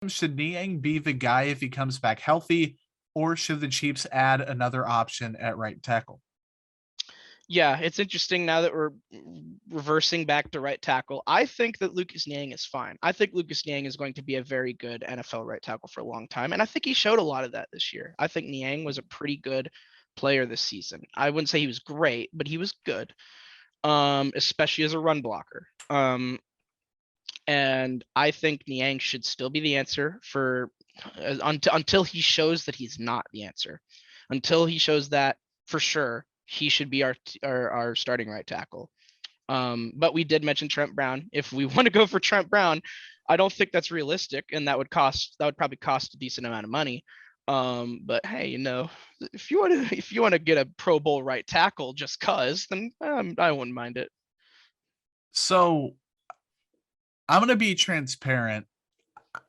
Should Niang be the guy if he comes back healthy, or should the Chiefs add another option at right tackle? Yeah, it's interesting now that we're reversing back to right tackle. I think that Lucas Niang is fine. I think Lucas Niang is going to be a very good NFL right tackle for a long time. And I think he showed a lot of that this year. I think Niang was a pretty good player this season. I wouldn't say he was great, but he was good, especially as a run blocker. And I think Niang should still be the answer for until he shows that he's not the answer. Until he shows that for sure, he should be our starting right tackle. But we did mention Trent Brown. If we want to go for Trent Brown, I don't think that's realistic, and that would probably cost a decent amount of money. But hey, if you want to get a Pro Bowl right tackle just cause, then I wouldn't mind it. So I'm going to be transparent.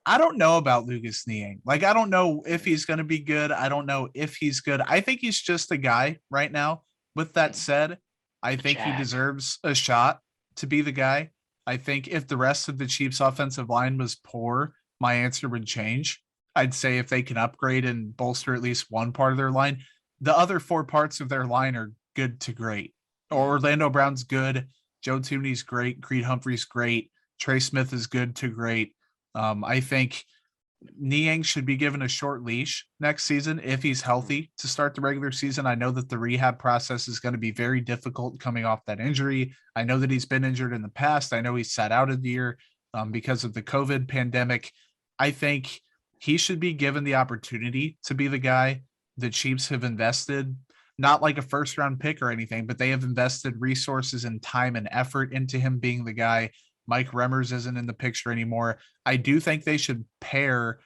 I don't know about Lucas Niang. Like, I don't know if he's going to be good. I don't know if he's good. I think he's just a guy right now. With that said, I think he deserves a shot to be the guy. I think if the rest of the Chiefs offensive line was poor, my answer would change. I'd say if they can upgrade and bolster at least one part of their line, the other four parts of their line are good to great. Orlando Brown's good. Joe Tooney's great. Creed Humphrey's great. Trey Smith is good to great. I think Niang should be given a short leash next season if he's healthy to start the regular season. I know that the rehab process is going to be very difficult coming off that injury. I know that he's been injured in the past. I know he sat out of the year because of the COVID pandemic. I think he should be given the opportunity to be the guy. The Chiefs have invested, not like a first round pick or anything, but they have invested resources and time and effort into him being the guy. Mike Remmers isn't in the picture anymore. I do think they should pair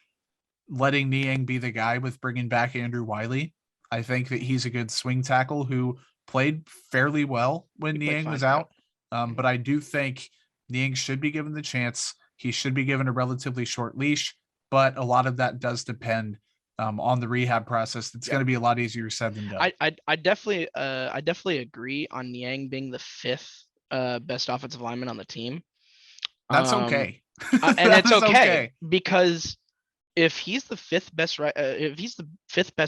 letting Niang be the guy with bringing back Andrew Wiley. I think that he's a good swing tackle who played fairly well when Niang was out. But I do think Niang should be given the chance. He should be given a relatively short leash, but a lot of that does depend on the rehab process. It's going to be a lot easier said than done. I definitely agree on Niang being the fifth best offensive lineman on the team. That's okay. And it's okay because if he's the fifth best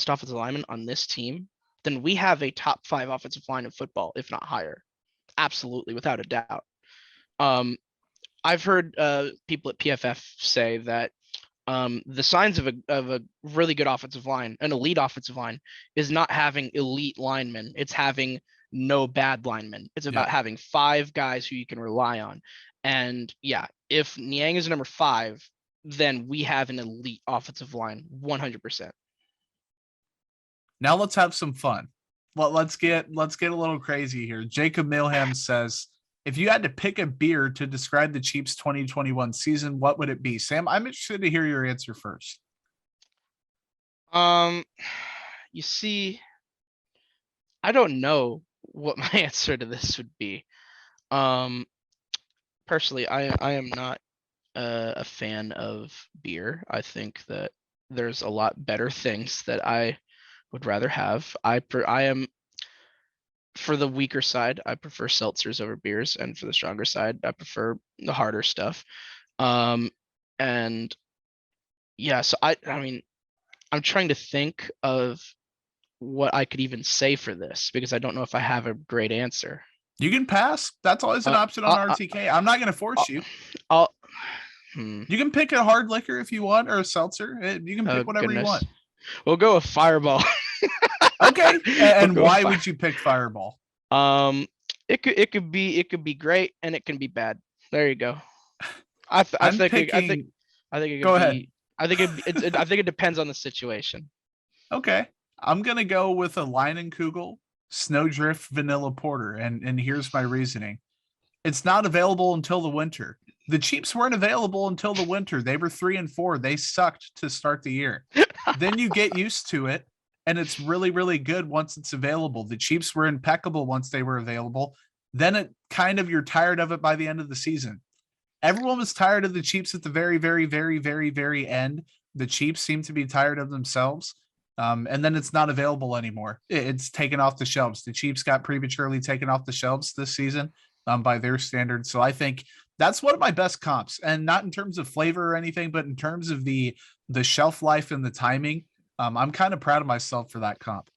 offensive lineman on this team, then we have a top 5 offensive line in football, if not higher. Absolutely, without a doubt. I've heard people at PFF say that the signs of a really good offensive line, an elite offensive line, is not having elite linemen. It's having no bad linemen. It's about having 5 guys who you can rely on. And yeah, if Niang is number 5, then we have an elite offensive line, 100%. Now let's have some fun. Let's get a little crazy here. Jacob Milham says, if you had to pick a beer to describe the Chiefs 2021 season, what would it be? Sam, I'm interested to hear your answer first. You see, I don't know what my answer to this would be. Personally, I am not a fan of beer. I think that there's a lot better things that I would rather have. I am, for the weaker side, I prefer seltzers over beers, and for the stronger side, I prefer the harder stuff. And yeah, so I mean, I'm trying to think of what I could even say for this because I don't know if I have a great answer. You can pass. That's always an option on RTK. I'm not going to force you. You can pick a hard liquor if you want, or a seltzer. You can pick whatever you want. We'll go with Fireball. Okay. And why would you pick Fireball? It could be great and it can be bad. There you go. I think it could go ahead. I think it depends on the situation. Okay. I'm going to go with a Leinenkugel Snowdrift Vanilla Porter. And here's my reasoning. It's not available until the winter. The Chiefs weren't available until the winter. They were 3-4. They sucked to start the year. Then you get used to it, and it's really, really good once it's available. The Chiefs were impeccable once they were available. Then you're tired of it by the end of the season. Everyone was tired of the Chiefs at the very, very, very, very, very end. The Chiefs seem to be tired of themselves. And then it's not available anymore. It's taken off the shelves. The Chiefs got prematurely taken off the shelves this season by their standards. So I think That's one of my best comps, and not in terms of flavor or anything, but in terms of the shelf life and the timing. I'm kind of proud of myself for that comp.